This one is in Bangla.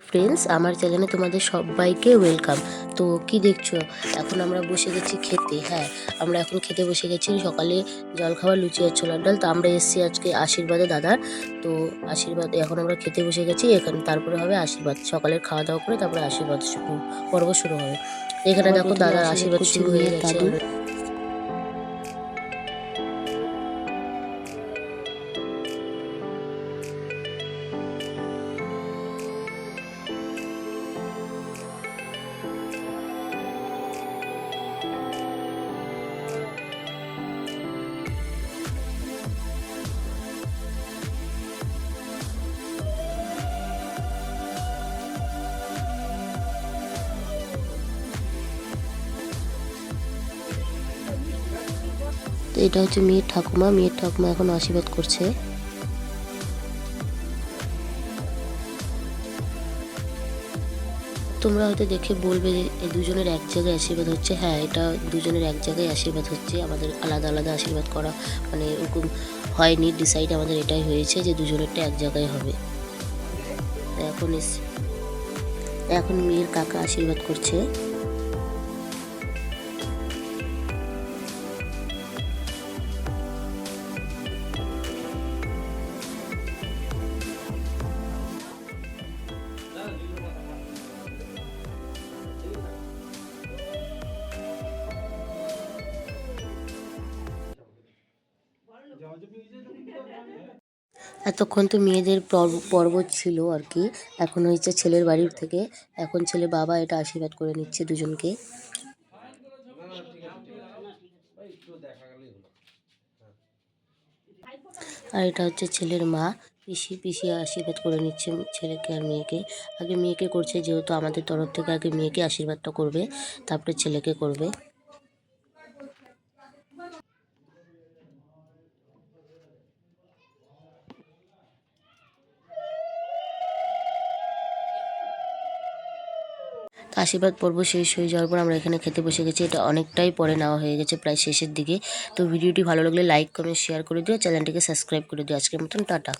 ফ্রেন্ডস, আমার চ্যানেলে তোমাদের সবাইকে ওয়েলকাম। তো কি দেখছো, এখন আমরা বসে গেছি খেতে। হ্যাঁ, আমরা এখন খেতে বসে গেছি। সকালে জল খাবার লুচি আর ছোলার ডাল। তো আমরা এসেছি আজকে আশীর্বাদে দাদার। তো আশীর্বাদে এখন আমরা খেতে বসে গেছি। এখানে তারপরে হবে আশীর্বাদ। সকালের খাওয়া দাওয়া করে তারপরে আশীর্বাদ পর্ব শুরু হবে। এখানে দেখো দাদার আশীর্বাদ শুরু হয়ে গেছে। তো এটা হচ্ছে মেয়ের ঠাকুমা এখন আশীর্বাদ করছে। তোমরা হয়তো দেখে বলবে এই দুজনের এক জায়গায় আশীর্বাদ হচ্ছে। হ্যাঁ, এটা দুজনের এক জায়গায় আশীর্বাদ হচ্ছে। আমাদের আলাদা আলাদা আশীর্বাদ করা মানে এরকম হয়নি, ডিসাইড আমাদের এটাই হয়েছে যে দুজনেরটা এক জায়গায় হবে। এখন মেয়ের কাকা আশীর্বাদ করছে। এতক্ষণ তো মেয়েদের পর্ব ছিল আর কি। এখন হয়েছে ছেলের বাড়ির থেকে। এখন ছেলে বাবা এটা আশীর্বাদ করে নিচ্ছে দুজনকে। আর এটা হচ্ছে ছেলের মা, পিসি আশীর্বাদ করে নিচ্ছে ছেলেকে আর মেয়েকে। আগে মেয়েকে করছে, যেহেতু আমাদের তরফ থেকে আগে মেয়েকে আশীর্বাদটা করবে, তারপরে ছেলেকে করবে। আশীর্বাদ পর্ব শেষ হয়ে যাওয়ার পর আমরা এখানে খেতে বসে গেছি। এটা অনেকটাই পরে নেওয়া হয়ে গেছে, প্রায় শেষের দিকে। তো ভিডিওটি ভালো লাগলে লাইক কমেন্ট শেয়ার করে দিও, চ্যানেলটিকে সাবস্ক্রাইব করে দিও। আজকের মতন টাটা।